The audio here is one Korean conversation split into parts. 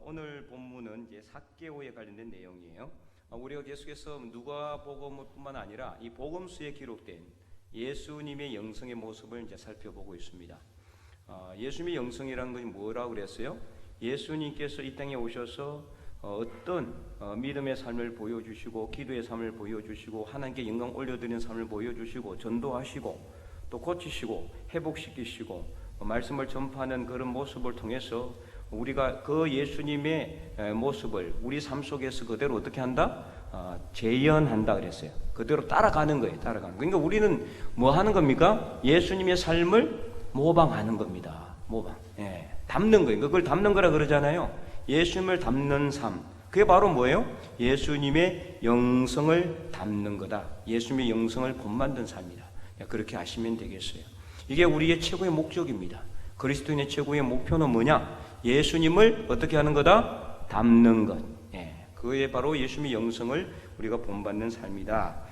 오늘 본문은 이제 삭개오에 관련된 내용이에요. 우리가 계속해서 누가복음뿐만 아니라 이 복음서에 기록된 예수님의 영성의 모습을 이제 살펴보고 있습니다. 예수님의 영성이라는 것이 뭐라고 그랬어요? 예수님께서 이 땅에 오셔서 어떤 믿음의 삶을 보여주시고 기도의 삶을 보여주시고 하나님께 영광 올려드리는 삶을 보여주시고 전도하시고 또 고치시고 회복시키시고 말씀을 전파하는 그런 모습을 통해서 우리가 그 예수님의 모습을 우리 삶 속에서 그대로 어떻게 한다? 재현한다 그랬어요. 그대로 따라가는 거예요. 따라가는. 그러니까 우리는 뭐 하는 겁니까? 예수님의 삶을 모방하는 겁니다. 모방. 예, 담는 거예요. 그걸 담는 거라 그러잖아요. 예수님을 담는 삶. 그게 바로 뭐예요? 예수님의 영성을 담는 거다. 예수님의 영성을 본만든 삶이다. 그렇게 아시면 되겠어요. 이게 우리의 최고의 목적입니다. 그리스도인의 최고의 목표는 뭐냐? 예수님을 어떻게 하는 거다? 담는 것. 예, 그게 바로 예수님의 영성을 우리가 본받는 삶이다.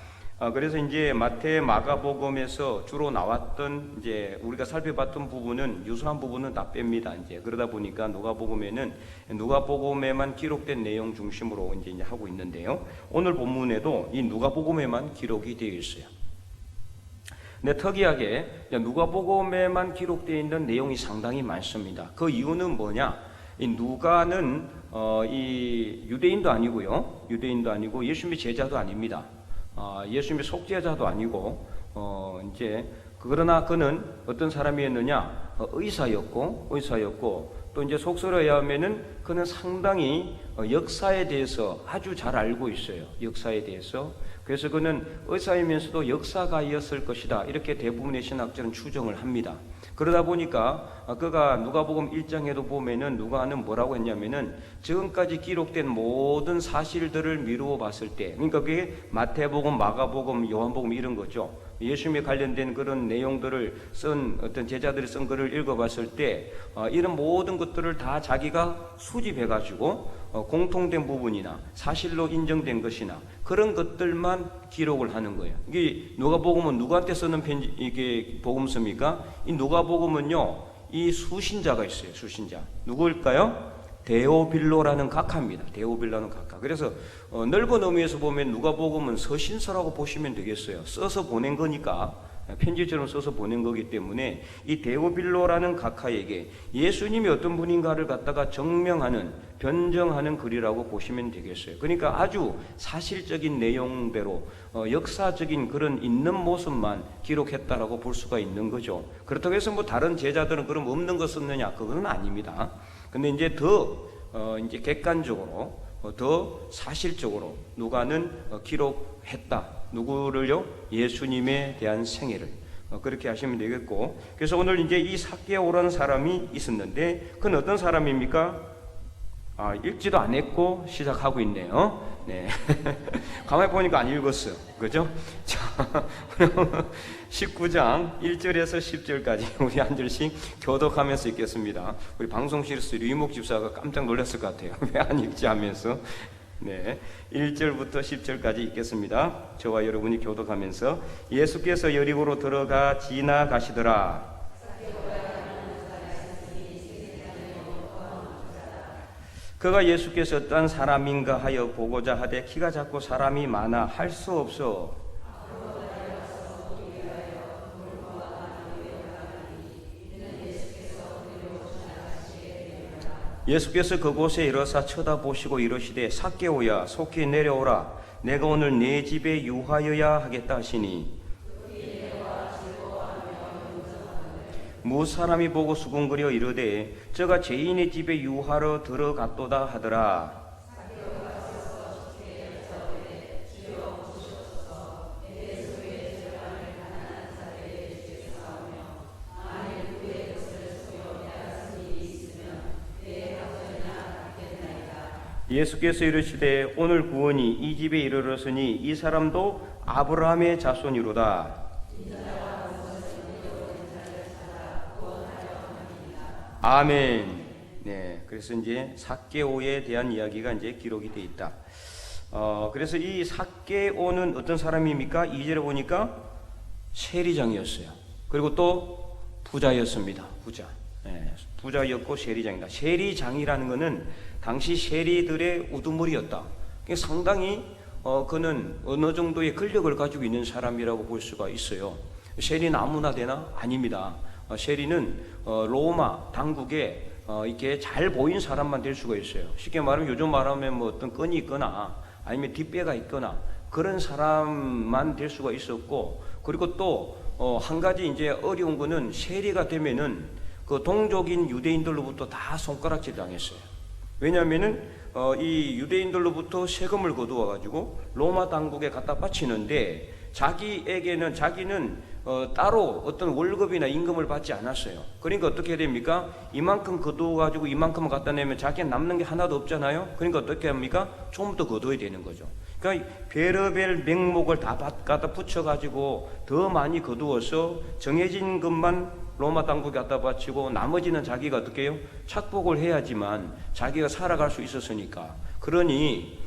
그래서 이제 마태, 마가복음에서 주로 나왔던 이제 우리가 살펴봤던 부분은 유사한 부분은 다 뺍니다. 이제 그러다 보니까 누가복음에는 누가복음에만 기록된 내용 중심으로 이제 하고 있는데요. 오늘 본문에도 이 누가복음에만 기록이 되어 있어요. 근데 특이하게 누가복음에만 기록되어 있는 내용이 상당히 많습니다. 그 이유는 뭐냐? 이 누가는 이 유대인도 아니고요, 유대인도 아니고 예수님의 제자도 아닙니다. 예수님의 속죄자도 아니고 이제 그러나 그는 어떤 사람이었느냐? 의사였고 또 이제 속설에 의하면은 그는 상당히 역사에 대해서 아주 잘 알고 있어요. 역사에 대해서. 그래서 그는 의사이면서도 역사가였을 것이다. 이렇게 대부분의 신학자는 추정을 합니다. 그러다 보니까 그가 누가복음 1장에도 보면은 누가는 뭐라고 했냐면은 지금까지 기록된 모든 사실들을 미루어 봤을 때, 그러니까 그게 마태복음, 마가복음, 요한복음 이런 거죠. 예수님에 관련된 그런 내용들을 쓴 어떤 제자들이 쓴 글을 읽어봤을 때 이런 모든 것들을 다 자기가 수집해가지고 공통된 부분이나 사실로 인정된 것이나 그런 것들만 기록을 하는 거예요. 이게 누가복음은 누구한테 쓰는 이게 복음서입니까? 이 누가복음은요, 이 수신자가 있어요. 수신자 누구일까요? 데오빌로라는 각하입니다. 데오빌로라는 각하. 그래서 넓은 의미에서 보면 누가복음은 서신서라고 보시면 되겠어요. 써서 보낸 거니까, 편지처럼 써서 보낸 거기 때문에 이 데오빌로라는 각하에게 예수님이 어떤 분인가를 갖다가 정명하는, 변정하는 글이라고 보시면 되겠어요. 그러니까 아주 사실적인 내용대로 역사적인 그런 있는 모습만 기록했다라고 볼 수가 있는 거죠. 그렇다고 해서 뭐 다른 제자들은 그럼 없는 거 썼느냐? 그건 아닙니다. 근데 이제 더 이제 객관적으로 더 사실적으로 누가는 기록했다. 누구를요? 예수님에 대한 생애를. 그렇게 하시면 되겠고. 그래서 오늘 이제 이 삭개오라는 사람이 있었는데 그는 어떤 사람입니까? 읽지도 안 했고 시작하고 있네요. 네. 가만히 보니까 안 읽었어요. 그죠? 자, 19장 1절에서 10절까지 우리 한 절씩 교독하면서 읽겠습니다. 우리 방송실에서 류이목 집사가 깜짝 놀랐을 것 같아요. 왜 안 읽지 하면서. 네, 1절부터 10절까지 읽겠습니다. 저와 여러분이 교독하면서 예수께서 여리고로 들어가 지나가시더라. 그가 예수께서 어떤 사람인가 하여 보고자 하되 키가 작고 사람이 많아 할 수 없어 예수께서 그곳에 이르사 쳐다보시고 이르시되 삭개오야 속히 내려오라 내가 오늘 네 집에 유하여야 하겠다 하시니 무사람이 보고 수군거려 이르되 저가 죄인의 집에 유하러 들어갔도다 하더라. 예수께서 이르시되 오늘 구원이 이 집에 이르렀으니 이 사람도 아브라함의 자손이로다. 아멘. 네, 그래서 이제 삭개오에 대한 이야기가 이제 기록이 되어 있다. 그래서 이 삭개오는 어떤 사람입니까? 2절에 보니까 세리장이었어요. 그리고 또 부자였습니다. 부자. 부자였고 세리장이다. 세리장이라는 것은 당시 세리들의 우두머리였다. 상당히 그는 어느 정도의 권력을 가지고 있는 사람이라고 볼 수가 있어요. 세리는 아무나 되나? 아닙니다. 세리는 로마 당국에 이렇게 잘 보인 사람만 될 수가 있어요. 쉽게 말하면 요즘 말하면 뭐 어떤 끈이 있거나 아니면 뒷배가 있거나 그런 사람만 될 수가 있었고, 그리고 또 한 가지 이제 어려운 거는 세리가 되면은 그 동족인 유대인들로부터 다 손가락질 당했어요. 왜냐하면은 이 유대인들로부터 세금을 거두어 가지고 로마 당국에 갖다 바치는데 자기는 따로 어떤 월급이나 임금을 받지 않았어요. 그러니까 어떻게 됩니까? 이만큼 거두어 가지고 이만큼 갖다 내면 자기는 남는 게 하나도 없잖아요. 그러니까 어떻게 합니까? 좀 더 거둬야 되는 거죠. 그러니까 별의별 명목을 다 갖다 붙여 가지고 더 많이 거두어서 정해진 것만 로마 당국에 갖다 바치고 나머지는 자기가 어떻게 해요? 착복을 해야지만 자기가 살아갈 수 있었으니까. 그러니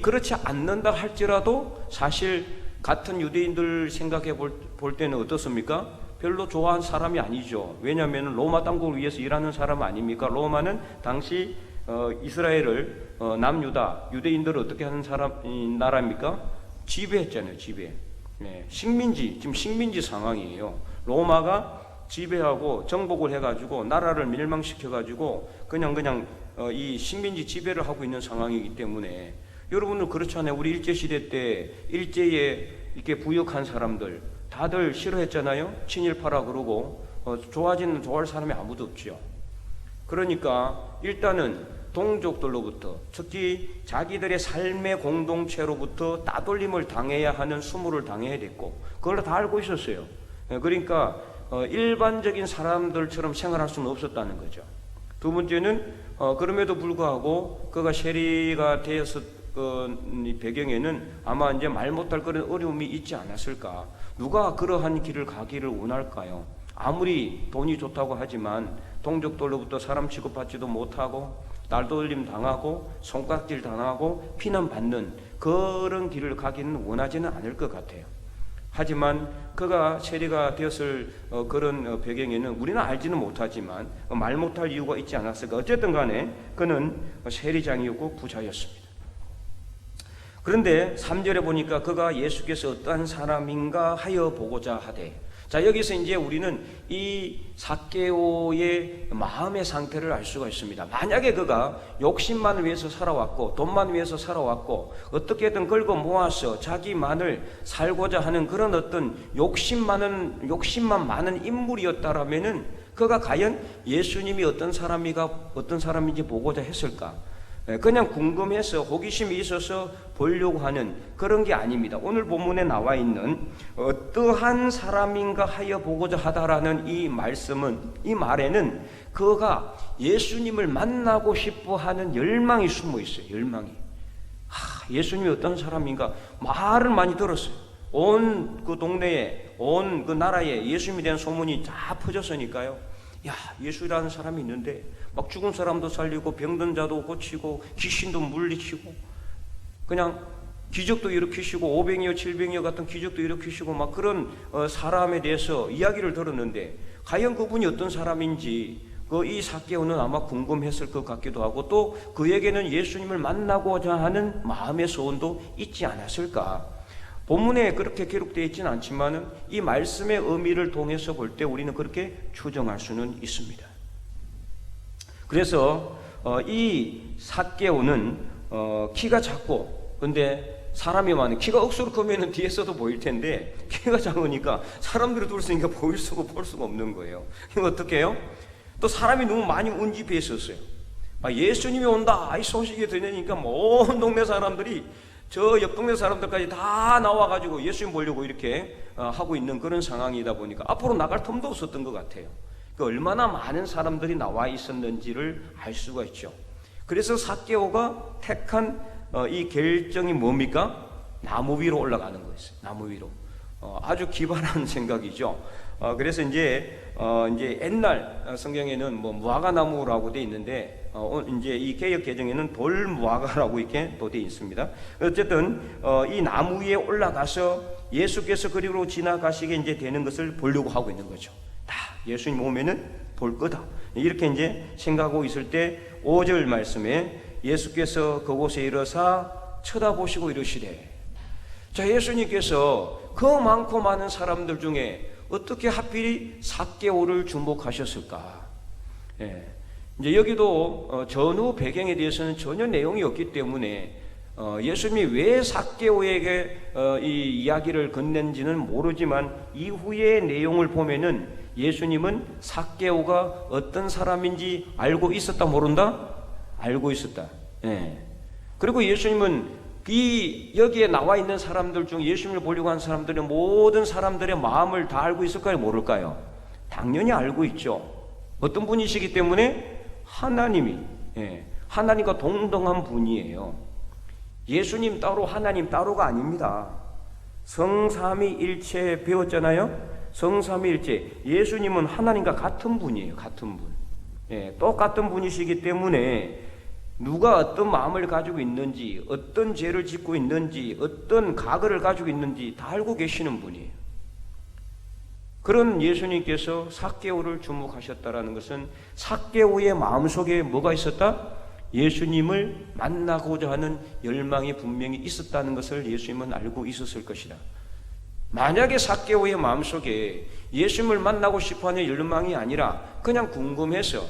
그렇지 않는다 할지라도 사실 같은 유대인들 생각해 볼 때는 어떻습니까? 별로 좋아한 사람이 아니죠. 왜냐하면 로마 당국을 위해서 일하는 사람 아닙니까? 로마는 당시 이스라엘을 남유다 유대인들을 어떻게 하는 나라입니까? 지배했잖아요. 지배. 지금 식민지 상황이에요. 로마가 지배하고 정복을 해가지고 나라를 멸망시켜가지고 그냥 이 식민지 지배를 하고 있는 상황이기 때문에, 여러분은 그렇잖아요. 우리 일제시대 때 일제에 이렇게 부역한 사람들 다들 싫어했잖아요. 친일파라 그러고 좋아할 사람이 아무도 없죠. 그러니까 일단은 동족들로부터, 특히 자기들의 삶의 공동체로부터 따돌림을 당해야 하는 수모를 당해야 됐고, 그걸 다 알고 있었어요. 그러니까 일반적인 사람들처럼 생활할 수는 없었다는 거죠. 두 번째는 그럼에도 불구하고 그가 세리가 되었을 배경에는 아마 이제 말 못할 그런 어려움이 있지 않았을까. 누가 그러한 길을 가기를 원할까요? 아무리 돈이 좋다고 하지만 동족들로부터 사람 취급받지도 못하고 날돌림 당하고 손가락질 당하고 피난받는 그런 길을 가기는 원하지는 않을 것 같아요. 하지만 그가 세리가 되었을 그런 배경에는 우리는 알지는 못하지만 말 못할 이유가 있지 않았을까. 어쨌든 간에 그는 세리장이었고 부자였습니다. 그런데 3절에 보니까 그가 예수께서 어떠한 사람인가 하여 보고자 하되, 자, 여기서 이제 우리는 이 삭개오의 마음의 상태를 알 수가 있습니다. 만약에 그가 욕심만을 위해서 살아왔고 돈만 위해서 살아왔고 어떻게든 긁어 모아서 자기만을 살고자 하는 그런 어떤 욕심만 많은 인물이었다라면은 그가 과연 예수님이 어떤 사람인지 보고자 했을까? 그냥 궁금해서 호기심이 있어서 보려고 하는 그런 게 아닙니다. 오늘 본문에 나와 있는 어떠한 사람인가 하여 보고자 하다라는 이 말에는 그가 예수님을 만나고 싶어 하는 열망이 숨어 있어요. 열망이. 예수님이 어떤 사람인가 말을 많이 들었어요. 온 그 동네에, 온 그 나라에 예수님에 대한 소문이 다 퍼졌으니까요. 야, 예수라는 사람이 있는데 막 죽은 사람도 살리고 병든 자도 고치고 귀신도 물리치고 그냥 기적도 일으키시고 500여 700여 같은 기적도 일으키시고 막 그런 사람에 대해서 이야기를 들었는데 과연 그분이 어떤 사람인지 이 삭개오는 아마 궁금했을 것 같기도 하고, 또 그에게는 예수님을 만나고자 하는 마음의 소원도 있지 않았을까. 본문에 그렇게 기록되어 있지는 않지만 이 말씀의 의미를 통해서 볼 때 우리는 그렇게 추정할 수는 있습니다. 그래서 이 삭개오는 키가 작고, 근데 사람이 많은, 키가 억수로 크면 뒤에서도 보일 텐데 키가 작으니까 사람들이 둘러쓰니까 보일 수가 볼 수가 없는 거예요. 이거 어떻게 해요? 또 사람이 너무 많이 운집해 있었어요. 예수님이 온다 이 소식이 들리니까 온 동네 사람들이 저 옆 동네 사람들까지 다 나와가지고 예수님 보려고 이렇게 하고 있는 그런 상황이다 보니까 앞으로 나갈 틈도 없었던 것 같아요. 얼마나 많은 사람들이 나와 있었는지를 알 수가 있죠. 그래서 삭개오가 택한 이 결정이 뭡니까? 나무 위로 올라가는 거였어요. 나무 위로. 아주 기발한 생각이죠. 그래서 이제 옛날 성경에는 무화과 나무라고 돼 있는데 이제 이 개역 개정에는 돌 무화과라고 이렇게 또 돼 있습니다. 어쨌든 이 나무 위에 올라가서 예수께서 그리로 지나가시게 이제 되는 것을 보려고 하고 있는 거죠. 다 예수님 오면은 볼 거다. 이렇게 이제 생각하고 있을 때 5절 말씀에 예수께서 그곳에 이르사 쳐다보시고 이르시되, 자, 예수님께서 그 많고 많은 사람들 중에 어떻게 하필 삭개오를 주목하셨을까? 이제 여기도 전후 배경에 대해서는 전혀 내용이 없기 때문에 예수님이 왜 삭개오에게 이 이야기를 건넨지는 모르지만 이후의 내용을 보면은 예수님은 삭개오가 어떤 사람인지 알고 있었다 모른다? 알고 있었다. 그리고 예수님은 여기에 나와 있는 사람들 중 예수님을 보려고 한 사람들은 모든 사람들의 마음을 다 알고 있을까요? 모를까요? 당연히 알고 있죠. 어떤 분이시기 때문에 하나님이, 하나님과 동등한 분이에요. 예수님 따로 하나님 따로가 아닙니다. 성삼위일체 배웠잖아요. 성삼위일체, 예수님은 하나님과 같은 분이에요. 같은 분. 똑같은 분이시기 때문에 누가 어떤 마음을 가지고 있는지, 어떤 죄를 짓고 있는지, 어떤 과거를 가지고 있는지 다 알고 계시는 분이에요. 그런 예수님께서 삭개오를 주목하셨다라는 것은 삭개오의 마음속에 뭐가 있었다? 예수님을 만나고자 하는 열망이 분명히 있었다는 것을 예수님은 알고 있었을 것이다. 만약에 삭개오의 마음속에 예수님을 만나고 싶어하는 열망이 아니라 그냥 궁금해서,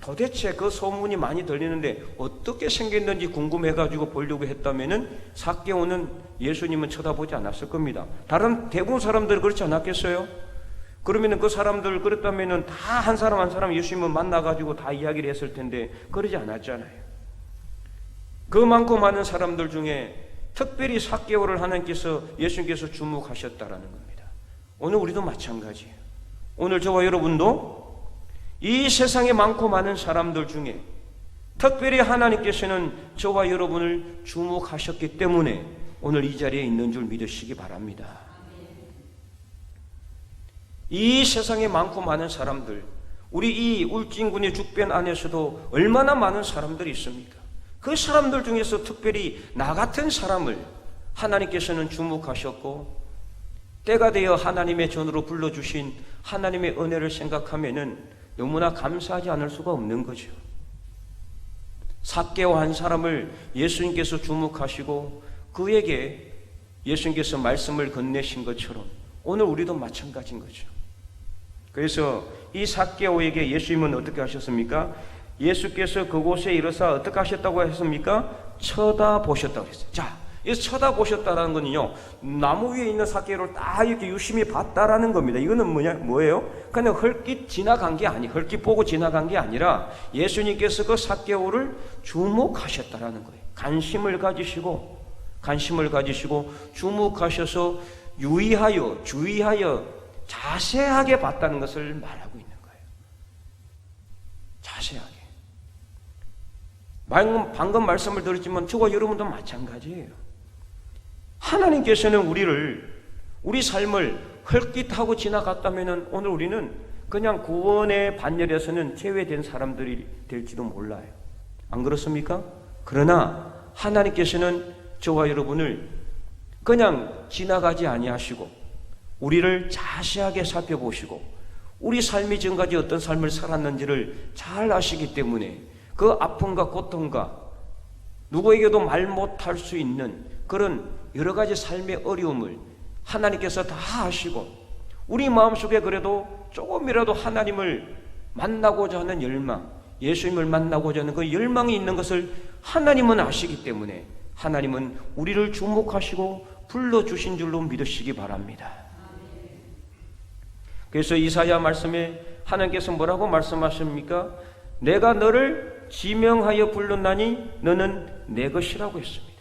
도대체 그 소문이 많이 들리는데 어떻게 생겼는지 궁금해가지고 보려고 했다면은 삭개오는 예수님은 쳐다보지 않았을 겁니다. 다른 대부분 사람들은 그렇지 않았겠어요? 그러면은 그 사람들 그랬다면은 다 한 사람 한 사람 예수님을 만나가지고 다 이야기를 했을 텐데 그러지 않았잖아요. 그 많고 많은 사람들 중에 특별히 삭개오를 하나님께서, 예수님께서 주목하셨다라는 겁니다. 오늘 우리도 마찬가지예요. 오늘 저와 여러분도 이 세상에 많고 많은 사람들 중에 특별히 하나님께서는 저와 여러분을 주목하셨기 때문에 오늘 이 자리에 있는 줄 믿으시기 바랍니다. 이 세상에 많고 많은 사람들, 우리 이 울진군의 죽변 안에서도 얼마나 많은 사람들이 있습니까? 그 사람들 중에서 특별히 나 같은 사람을 하나님께서는 주목하셨고, 때가 되어 하나님의 전으로 불러주신 하나님의 은혜를 생각하면은 너무나 감사하지 않을 수가 없는 거죠. 삭개오 한 사람을 예수님께서 주목하시고 그에게 예수님께서 말씀을 건네신 것처럼 오늘 우리도 마찬가지인 거죠. 그래서 이 삭개오에게 예수님은 어떻게 하셨습니까? 예수께서 그곳에 이르사 어떻게 하셨다고 했습니까? 쳐다보셨다고 했어요. 자, 이 쳐다보셨다라는 거는요, 나무 위에 있는 삭개오를 딱 이렇게 유심히 봤다라는 겁니다. 이거는 뭐예요? 그냥 헐깃 지나간 게 헐깃 보고 지나간 게 아니라 예수님께서 그 삭개오를 주목하셨다라는 거예요. 관심을 가지시고 주목하셔서 주의하여 자세하게 봤다는 것을 말하고 있는 거예요. 자세하게. 방금 말씀을 들었지만 저와 여러분도 마찬가지예요. 하나님께서는 우리 삶을 헐깃하고 지나갔다면 오늘 우리는 그냥 구원의 반열에서는 제외된 사람들이 될지도 몰라요. 안 그렇습니까? 그러나 하나님께서는 저와 여러분을 그냥 지나가지 아니하시고 우리를 자세하게 살펴보시고 우리 삶이 지금까지 어떤 삶을 살았는지를 잘 아시기 때문에 그 아픔과 고통과 누구에게도 말 못할 수 있는 그런 여러 가지 삶의 어려움을 하나님께서 다 아시고 우리 마음속에 그래도 조금이라도 하나님을 만나고자 하는 열망, 예수님을 만나고자 하는 그 열망이 있는 것을 하나님은 아시기 때문에 하나님은 우리를 주목하시고 불러주신 줄로 믿으시기 바랍니다. 그래서 이사야 말씀에 하나님께서 뭐라고 말씀하십니까? 내가 너를 지명하여 불렀나니 너는 내 것이라고 했습니다.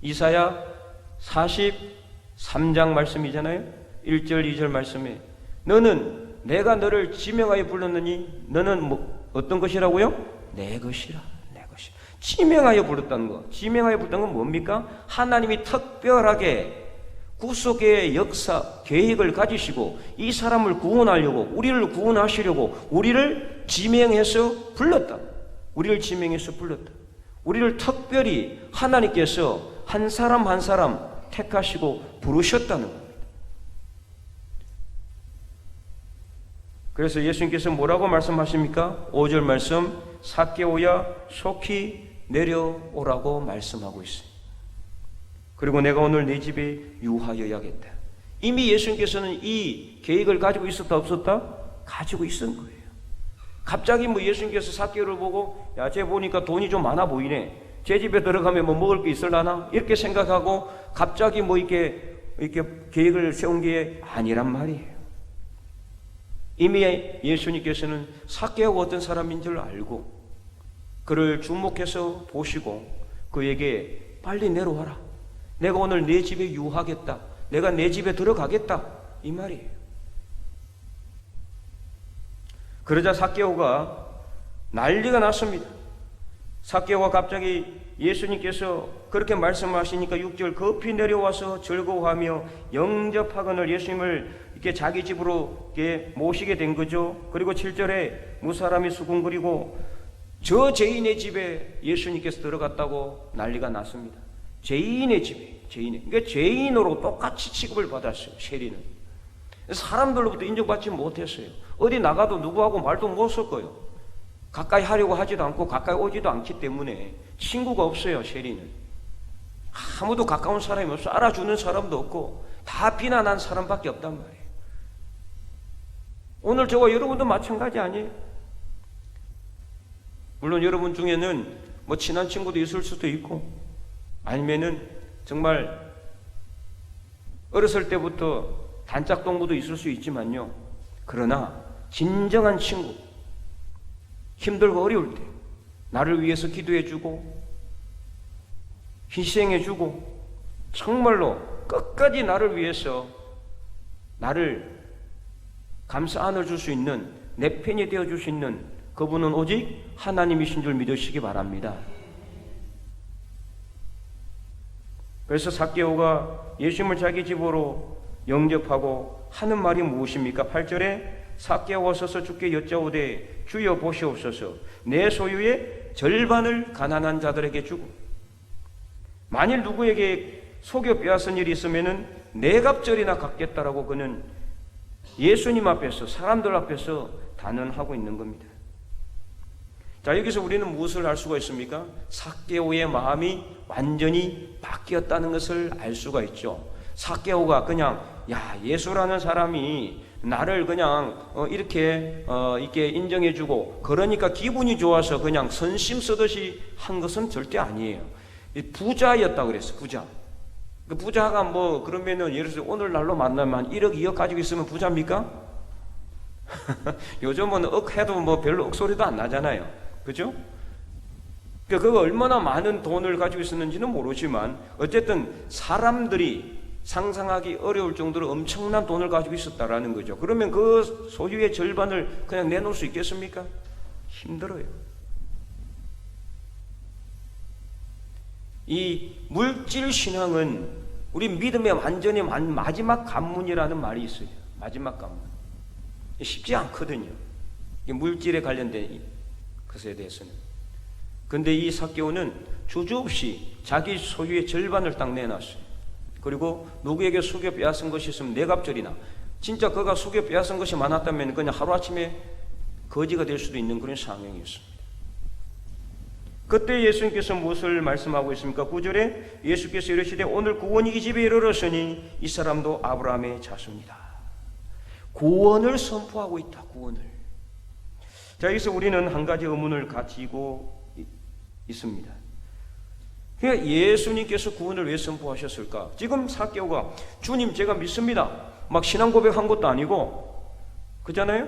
이사야 43장 말씀이잖아요. 1절 2절 말씀에 너는 내가 너를 지명하여 불렀느니 너는 어떤 것이라고요? 내 것이라. 내 것이라. 지명하여 불렀다는 거. 지명하여 불렀다는 건 뭡니까? 하나님이 특별하게 구속의 역사, 계획을 가지시고 이 사람을 구원하려고, 우리를 구원하시려고 우리를 지명해서 불렀다. 우리를 지명해서 불렀다. 우리를 특별히 하나님께서 한 사람 한 사람 택하시고 부르셨다는 겁니다. 그래서 예수님께서 뭐라고 말씀하십니까? 5절 말씀, 삭개오야 속히 내려오라고 말씀하고 있어요. 그리고 내가 오늘 네 집에 유하여야겠다. 이미 예수님께서는 이 계획을 가지고 있었다 없었다? 가지고 있었던 거예요. 갑자기 뭐 예수님께서 삭개오를 보고 야, 쟤 보니까 돈이 좀 많아 보이네. 제 집에 들어가면 뭐 먹을 게 있을라나? 이렇게 생각하고 갑자기 뭐 이렇게 계획을 세운 게 아니란 말이에요. 이미 예수님께서는 삭개오가 어떤 사람인 줄 알고 그를 주목해서 보시고 그에게 빨리 내려와라. 내가 오늘 내 집에 유하겠다. 내가 내 집에 들어가겠다. 이 말이에요. 그러자 삭개오가 난리가 났습니다. 삭개오가 갑자기 예수님께서 그렇게 말씀하시니까 6절 급히 내려와서 즐거워하며 영접하거늘 예수님을 이렇게 자기 집으로 이렇게 모시게 된 거죠. 그리고 7절에 무사람이 수군거리고 저 죄인의 집에 예수님께서 들어갔다고 난리가 났습니다. 죄인의 집에, 그러니까 죄인으로 똑같이 취급을 받았어요. 세리는 사람들로부터 인정받지 못했어요. 어디 나가도 누구하고 말도 못 섞어요. 가까이 하려고 하지도 않고 가까이 오지도 않기 때문에 친구가 없어요. 세리는 아무도 가까운 사람이 없어. 알아주는 사람도 없고 다 비난한 사람밖에 없단 말이에요. 오늘 저와 여러분도 마찬가지 아니에요? 물론 여러분 중에는 뭐 친한 친구도 있을 수도 있고 아니면은 정말 어렸을 때부터 단짝 동무도 있을 수 있지만요. 그러나 진정한 친구, 힘들고 어려울 때 나를 위해서 기도해주고 희생해주고 정말로 끝까지 나를 위해서 나를 감싸 안아줄 수 있는 내 편이 되어줄 수 있는 그분은 오직 하나님이신 줄 믿으시기 바랍니다. 그래서 삭개오가 예수님을 자기 집으로 영접하고 하는 말이 무엇입니까? 8절에 삭개오가 서서 주께 여짜오되 주여 보시옵소서 내 소유의 절반을 가난한 자들에게 주고 만일 누구에게 속여 빼앗은 일이 있으면은 네 갑절이나 갚겠다라고 그는 예수님 앞에서 사람들 앞에서 단언하고 있는 겁니다. 자, 여기서 우리는 무엇을 알 수가 있습니까? 삭개오의 마음이 완전히 바뀌었다는 것을 알 수가 있죠. 삭개오가 그냥 야, 예수라는 사람이 나를 그냥 이렇게 인정해주고 그러니까 기분이 좋아서 그냥 선심 쓰듯이 한 것은 절대 아니에요. 부자였다 그랬어. 부자. 그 부자가 뭐 그러면은 예를 들어서 오늘날로 만나면 1억 2억 가지고 있으면 부자입니까? 요즘은 억 해도 뭐 별로 억 소리도 안 나잖아요. 그죠? 그거 얼마나 많은 돈을 가지고 있었는지는 모르지만 어쨌든 사람들이 상상하기 어려울 정도로 엄청난 돈을 가지고 있었다라는 거죠. 그러면 그 소유의 절반을 그냥 내놓을 수 있겠습니까? 힘들어요. 이 물질 신앙은 우리 믿음의 완전히 마지막 관문이라는 말이 있어요. 마지막 관문. 쉽지 않거든요. 물질에 관련된 것에 대해서는. 근데 이 삭개오는 주저없이 자기 소유의 절반을 딱 내놨어요. 그리고 누구에게 속여 빼앗은 것이 있으면 네 갑절이나 진짜 그가 속여 빼앗은 것이 많았다면 그냥 하루아침에 거지가 될 수도 있는 그런 상황이었습니다. 그때 예수님께서 무엇을 말씀하고 있습니까? 9절에 예수께서 이르시되 오늘 구원이 이 집에 이르렀으니 이 사람도 아브라함의 자손이다. 구원을 선포하고 있다. 구원을. 자, 여기서 우리는 한 가지 의문을 가지고 있습니다. 그러니까 예수님께서 구원을 왜 선포하셨을까? 지금 삭개오가 주님 제가 믿습니다. 막 신앙 고백한 것도 아니고 그잖아요?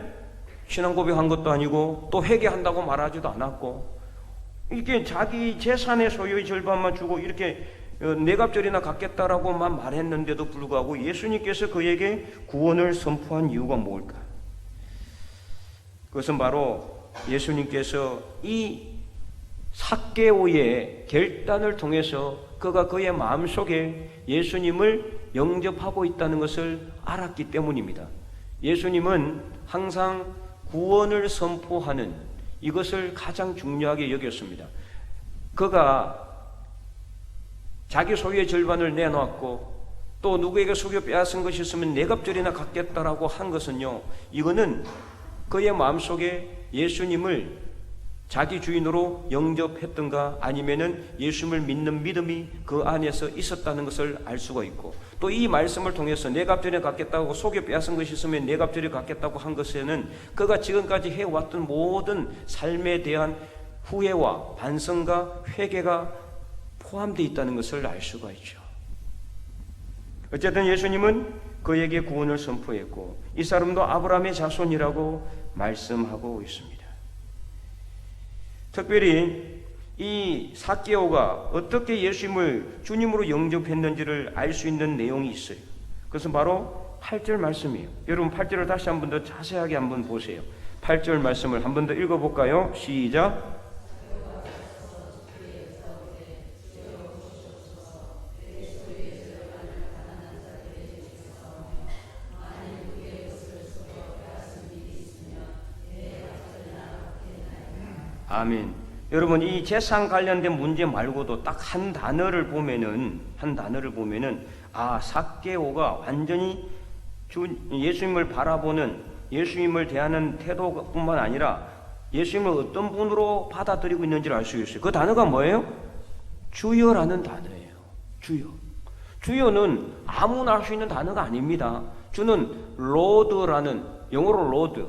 신앙 고백한 것도 아니고 또 회개한다고 말하지도 않았고 이렇게 자기 재산의 소유의 절반만 주고 이렇게 네 갑절이나 갚겠다라고만 말했는데도 불구하고 예수님께서 그에게 구원을 선포한 이유가 뭘까? 그것은 바로 예수님께서 이 삭개오의 결단을 통해서 그가 그의 마음속에 예수님을 영접하고 있다는 것을 알았기 때문입니다. 예수님은 항상 구원을 선포하는 이것을 가장 중요하게 여겼습니다. 그가 자기 소유의 절반을 내놓았고 또 누구에게 속여 빼앗은 것이 있으면 네 갑절이나 갚겠다라고 한 것은요, 이거는 그의 마음속에 예수님을 자기 주인으로 영접했던가 아니면은 예수님을 믿는 믿음이 그 안에서 있었다는 것을 알 수가 있고, 또 이 말씀을 통해서 내 값전에 갖겠다고 속에 빼앗은 것이 있으면 내 값전에 갖겠다고 한 것에는 그가 지금까지 해왔던 모든 삶에 대한 후회와 반성과 회개가 포함되어 있다는 것을 알 수가 있죠. 어쨌든 예수님은 그에게 구원을 선포했고 이 사람도 아브라함의 자손이라고 말씀하고 있습니다. 특별히 이 삭개오가 어떻게 예수님을 주님으로 영접했는지를 알 수 있는 내용이 있어요. 그것은 바로 8절 말씀이에요. 여러분 8절을 다시 한 번 더 자세하게 한번 보세요. 8절 말씀을 한 번 더 읽어볼까요? 시작. 아멘. 여러분 이 재산 관련된 문제 말고도 딱 한 단어를 보면은 삭개오가 완전히 예수님을 바라보는, 예수님을 대하는 태도뿐만 아니라 예수님을 어떤 분으로 받아들이고 있는지를 알 수 있어요. 그 단어가 뭐예요? 주여라는 단어예요. 주여. 주여는 아무나 할 수 있는 단어가 아닙니다. 주는 로드라는, 영어로 로드.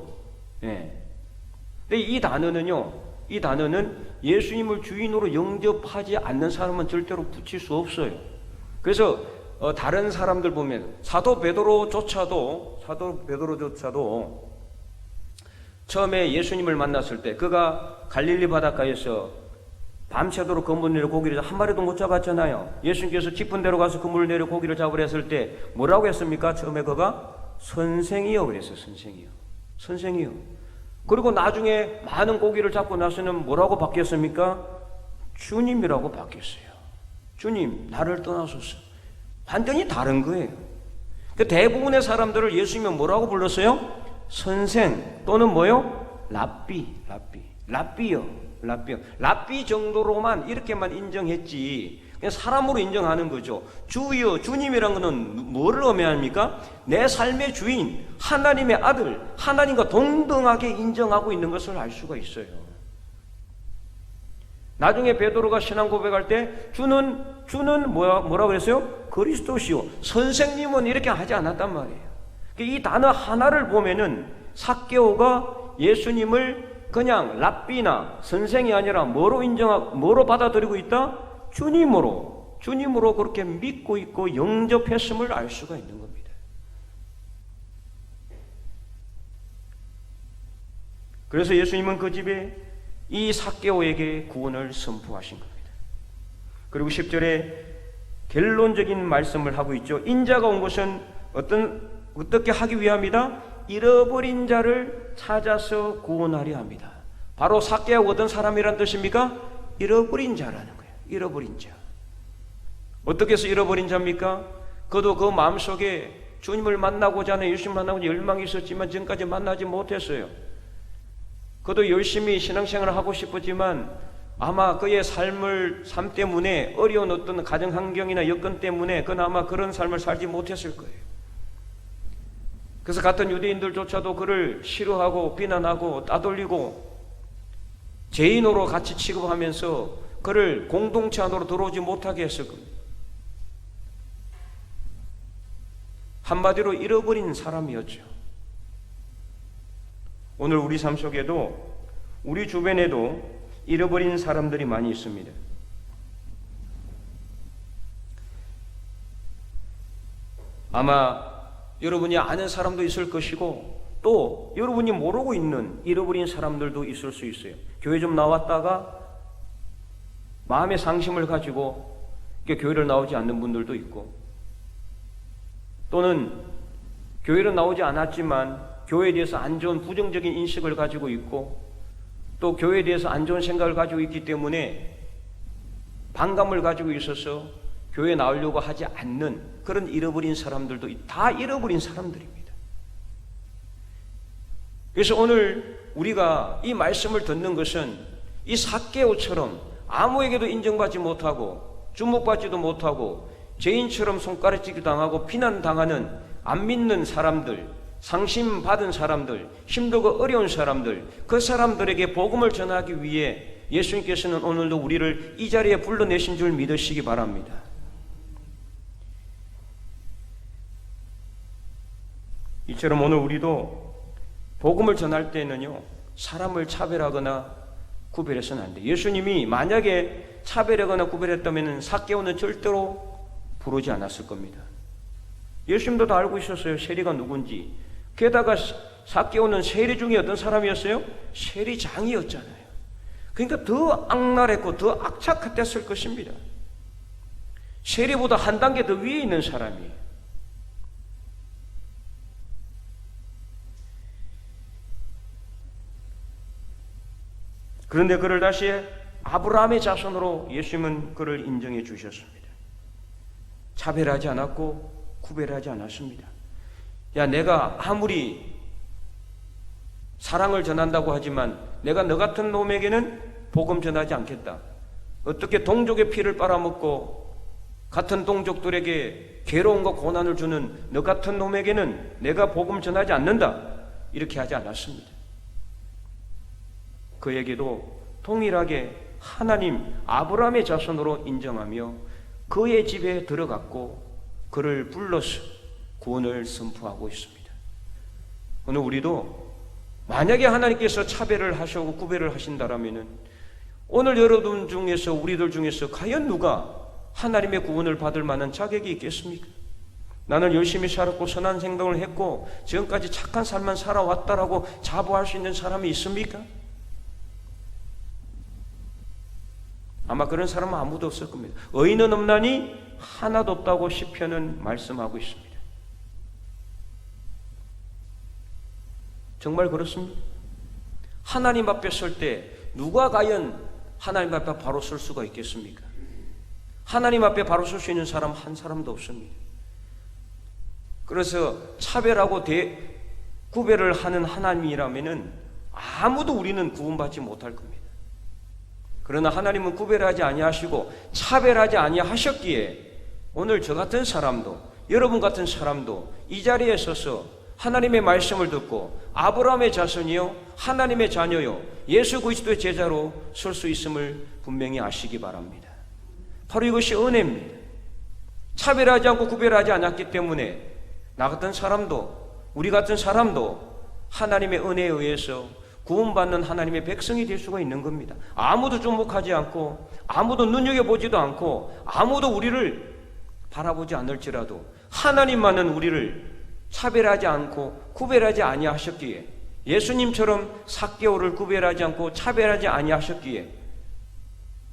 예. 근데 이 단어는 예수님을 주인으로 영접하지 않는 사람은 절대로 붙일 수 없어요. 그래서 다른 사람들 보면 사도 베드로조차도 처음에 예수님을 만났을 때 그가 갈릴리 바닷가에서 밤새도록 그물 내려 고기를 한 마리도 못 잡았잖아요. 예수님께서 깊은 데로 가서 그물을 내려 고기를 잡으려 했을 때 뭐라고 했습니까? 처음에 그가 선생이요 그랬어요. 선생이요. 그리고 나중에 많은 고기를 잡고 나서는 뭐라고 바뀌었습니까? 주님이라고 바뀌었어요. 주님, 나를 떠나소서. 완전히 다른 거예요. 그 대부분의 사람들을 예수님은 뭐라고 불렀어요? 선생 또는 뭐요? 랍비요. 랍비 정도로만 이렇게만 인정했지 그냥 사람으로 인정하는 거죠. 주여, 주님이란 것은 뭐를 의미합니까? 내 삶의 주인, 하나님의 아들, 하나님과 동등하게 인정하고 있는 것을 알 수가 있어요. 나중에 베드로가 신앙 고백할 때 주는 뭐라고 그랬어요? 그리스도시요. 선생님은 이렇게 하지 않았단 말이에요. 이 단어 하나를 보면은 삭개오가 예수님을 그냥 랍비나 선생이 아니라 뭐로 받아들이고 있다? 주님으로 그렇게 믿고 있고 영접했음을 알 수가 있는 겁니다. 그래서 예수님은 그 집에 이 삭개오에게 구원을 선포하신 겁니다. 그리고 10절에 결론적인 말씀을 하고 있죠. 인자가 온 것은 어떻게 하기 위함이다? 잃어버린 자를 찾아서 구원하려 합니다. 바로 삭개오가 어떤 사람이란 뜻입니까? 잃어버린 자라는 거예요. 잃어버린 자. 어떻게 해서 잃어버린 자입니까? 그도 그 마음속에 주님을 만나고자 하는, 예수님 만나고자 열망이 있었지만 지금까지 만나지 못했어요. 그도 열심히 신앙생활을 하고 싶었지만 아마 그의 삶 때문에 어려운 어떤 가정 환경이나 여건 때문에 그는 아마 그런 삶을 살지 못했을 거예요. 그래서 같은 유대인들조차도 그를 싫어하고 비난하고 따돌리고 죄인으로 같이 취급하면서 그를 공동체 안으로 들어오지 못하게 했을 겁니다. 한마디로 잃어버린 사람이었죠. 오늘 우리 삶 속에도 우리 주변에도 잃어버린 사람들이 많이 있습니다. 아마 여러분이 아는 사람도 있을 것이고 또 여러분이 모르고 있는 잃어버린 사람들도 있을 수 있어요. 교회 좀 나왔다가 마음의 상심을 가지고 교회를 나오지 않는 분들도 있고, 또는 교회를 나오지 않았지만 교회에 대해서 안 좋은 부정적인 인식을 가지고 있고, 또 교회에 대해서 안 좋은 생각을 가지고 있기 때문에 반감을 가지고 있어서 교회에 나오려고 하지 않는 그런 잃어버린 사람들도 다 잃어버린 사람들입니다. 그래서 오늘 우리가 이 말씀을 듣는 것은 이 삭개오처럼 아무에게도 인정받지 못하고 주목받지도 못하고 죄인처럼 손가락질을 당하고 비난당하는 안 믿는 사람들, 상심받은 사람들, 힘들고 어려운 사람들, 그 사람들에게 복음을 전하기 위해 예수님께서는 오늘도 우리를 이 자리에 불러내신 줄 믿으시기 바랍니다. 이처럼 오늘 우리도 복음을 전할 때는요, 사람을 차별하거나 구별해서는 안 돼요. 예수님이 만약에 차별하거나 구별했다면 삭개오는 절대로 부르지 않았을 겁니다. 예수님도 다 알고 있었어요. 세리가 누군지. 게다가 삭개오는 세리 중에 어떤 사람이었어요? 세리장이었잖아요. 그러니까 더 악랄했고 더 악착같았을 것입니다. 세리보다 한 단계 더 위에 있는 사람이에요. 그런데 그를 다시 아브라함의 자손으로 예수님은 그를 인정해 주셨습니다. 차별하지 않았고 구별하지 않았습니다. 야, 내가 아무리 사랑을 전한다고 하지만 내가 너 같은 놈에게는 복음 전하지 않겠다. 어떻게 동족의 피를 빨아먹고 같은 동족들에게 괴로움과 고난을 주는 너 같은 놈에게는 내가 복음 전하지 않는다. 이렇게 하지 않았습니다. 그에게도 동일하게 하나님 아브라함의 자손으로 인정하며 그의 집에 들어갔고 그를 불러서 구원을 선포하고 있습니다. 오늘 우리도 만약에 하나님께서 차별을 하시고 구별을 하신다라면은 오늘 여러분 중에서 우리들 중에서 과연 누가 하나님의 구원을 받을 만한 자격이 있겠습니까? 나는 열심히 살았고 선한 행동을 했고 지금까지 착한 삶만 살아왔다라고 자부할 수 있는 사람이 있습니까? 아마 그런 사람은 아무도 없을 겁니다. 의인은 없나니 하나도 없다고 시편은 말씀하고 있습니다. 정말 그렇습니다. 하나님 앞에 설 때 누가 과연 하나님 앞에 바로 설 수가 있겠습니까? 하나님 앞에 바로 설 수 있는 사람 한 사람도 없습니다. 그래서 차별하고 구별을 하는 하나님이라면은 아무도 우리는 구원받지 못할 겁니다. 그러나 하나님은 구별하지 아니하시고 차별하지 아니하셨기에 오늘 저 같은 사람도 여러분 같은 사람도 이 자리에 서서 하나님의 말씀을 듣고 아브라함의 자손이요 하나님의 자녀요 예수 그리스도의 제자로 설 수 있음을 분명히 아시기 바랍니다. 바로 이것이 은혜입니다. 차별하지 않고 구별하지 않았기 때문에 나 같은 사람도 우리 같은 사람도 하나님의 은혜에 의해서 구원받는 하나님의 백성이 될 수가 있는 겁니다. 아무도 주목하지 않고 아무도 눈여겨보지도 않고 아무도 우리를 바라보지 않을지라도 하나님만은 우리를 차별하지 않고 구별하지 아니하셨기에 예수님처럼 삭개오를 구별하지 않고 차별하지 아니하셨기에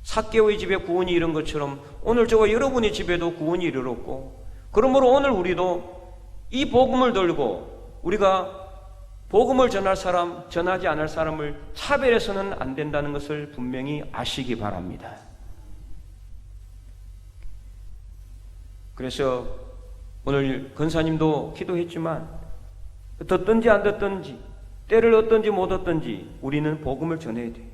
삭개오의 집에 구원이 이른 것처럼 오늘 저와 여러분의 집에도 구원이 이르렀고 그러므로 오늘 우리도 이 복음을 들고 우리가 복음을 전할 사람, 전하지 않을 사람을 차별해서는 안 된다는 것을 분명히 아시기 바랍니다. 그래서 오늘 권사님도 기도했지만 듣든지 안 듣든지 때를 얻든지 못 얻든지 우리는 복음을 전해야 돼요.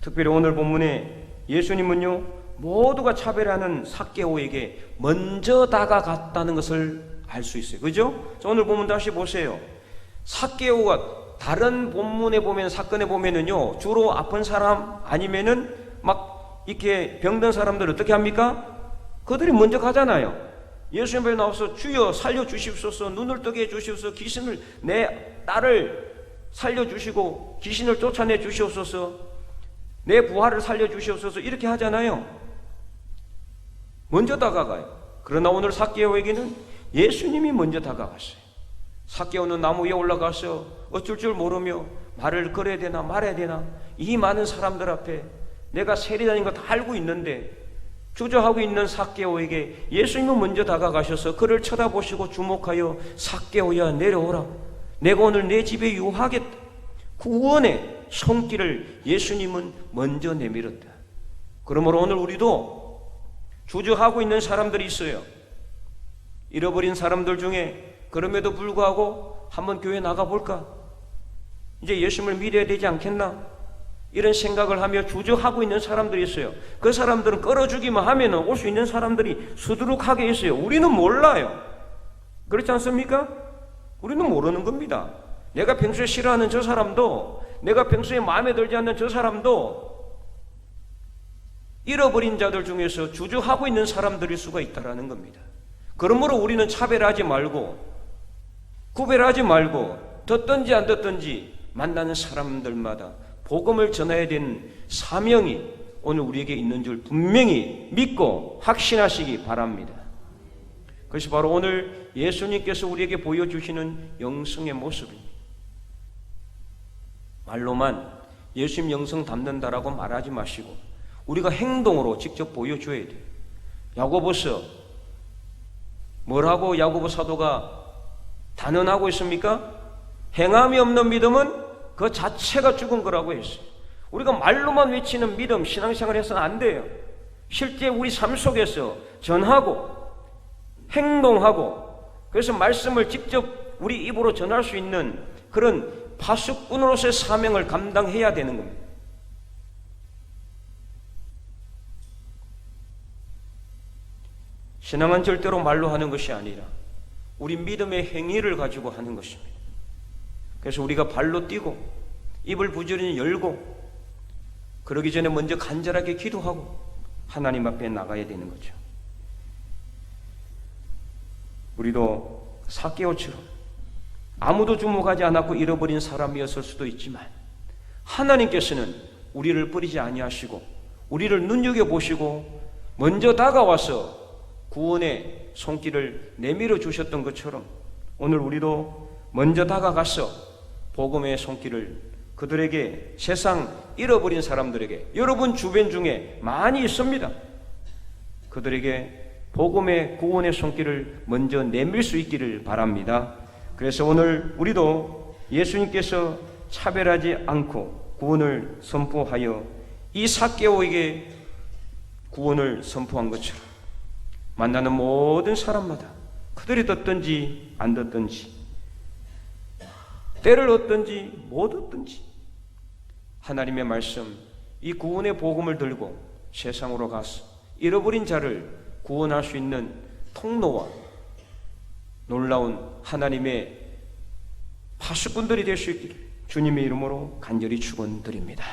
특별히 오늘 본문에 예수님은요 모두가 차별하는 삭개오에게 먼저 다가갔다는 것을 알 수 있어요. 그죠? 오늘 본문 다시 보세요. 삭개오가 다른 본문에 보면 사건에 보면은요 주로 아픈 사람 아니면은 막 이렇게 병든 사람들 어떻게 합니까? 그들이 먼저 가잖아요. 예수님 앞에 나와서 주여 살려주십소서, 눈을 뜨게 해주시옵소서, 귀신을 내 딸을 살려주시고 귀신을 쫓아내 주시옵소서, 내 부하를 살려주시옵소서 이렇게 하잖아요. 먼저 다가가요. 그러나 오늘 삭개오에게는 예수님이 먼저 다가갔어요. 삭개오는 나무 위에 올라가서 어쩔 줄 모르며 말을 걸어야 되나 말아야 되나 이 많은 사람들 앞에 내가 세리다닌 거 다 알고 있는데 주저하고 있는 삭개오에게 예수님은 먼저 다가가셔서 그를 쳐다보시고 주목하여 삭개오야 내려오라, 내가 오늘 내 집에 유하겠다. 구원의 손길을 예수님은 먼저 내밀었다. 그러므로 오늘 우리도 주저하고 있는 사람들이 있어요. 잃어버린 사람들 중에 그럼에도 불구하고 한번 교회 나가볼까? 이제 예수님을 믿어야 되지 않겠나? 이런 생각을 하며 주저하고 있는 사람들이 있어요. 그 사람들은 끌어주기만 하면 올 수 있는 사람들이 수두룩하게 있어요. 우리는 몰라요. 그렇지 않습니까? 우리는 모르는 겁니다. 내가 평소에 싫어하는 저 사람도, 내가 평소에 마음에 들지 않는 저 사람도 잃어버린 자들 중에서 주저하고 있는 사람들일 수가 있다는 겁니다. 그러므로 우리는 차별하지 말고, 구별하지 말고, 듣든지 안 듣든지 만나는 사람들마다 복음을 전해야 되는 사명이 오늘 우리에게 있는 줄 분명히 믿고 확신하시기 바랍니다. 그것이 바로 오늘 예수님께서 우리에게 보여주시는 영성의 모습입니다. 말로만 예수님 영성 담는다라고 말하지 마시고 우리가 행동으로 직접 보여줘야 돼요. 야고보서 뭐라고 야고보 사도가 단언하고 있습니까? 행함이 없는 믿음은 그 자체가 죽은 거라고 했어요. 우리가 말로만 외치는 믿음, 신앙생활 해서는 안 돼요. 실제 우리 삶 속에서 전하고 행동하고, 그래서 말씀을 직접 우리 입으로 전할 수 있는 그런 파수꾼으로서의 사명을 감당해야 되는 겁니다. 신앙은 절대로 말로 하는 것이 아니라 우리 믿음의 행위를 가지고 하는 것입니다. 그래서 우리가 발로 뛰고 입을 부지런히 열고 그러기 전에 먼저 간절하게 기도하고 하나님 앞에 나가야 되는 거죠. 우리도 삭개오처럼 아무도 주목하지 않았고 잃어버린 사람이었을 수도 있지만 하나님께서는 우리를 버리지 아니하시고 우리를 눈여겨보시고 먼저 다가와서 구원의 손길을 내밀어 주셨던 것처럼 오늘 우리도 먼저 다가가서 복음의 손길을 그들에게, 세상 잃어버린 사람들에게, 여러분 주변 중에 많이 있습니다. 그들에게 복음의 구원의 손길을 먼저 내밀 수 있기를 바랍니다. 그래서 오늘 우리도 예수님께서 차별하지 않고 구원을 선포하여 이 삭개오에게 구원을 선포한 것처럼 만나는 모든 사람마다 그들이 듣든지 안 듣든지, 때를 얻든지 못 얻든지 하나님의 말씀, 이 구원의 복음을 들고 세상으로 가서 잃어버린 자를 구원할 수 있는 통로와 놀라운 하나님의 파수꾼들이 될 수 있기를 주님의 이름으로 간절히 축원드립니다.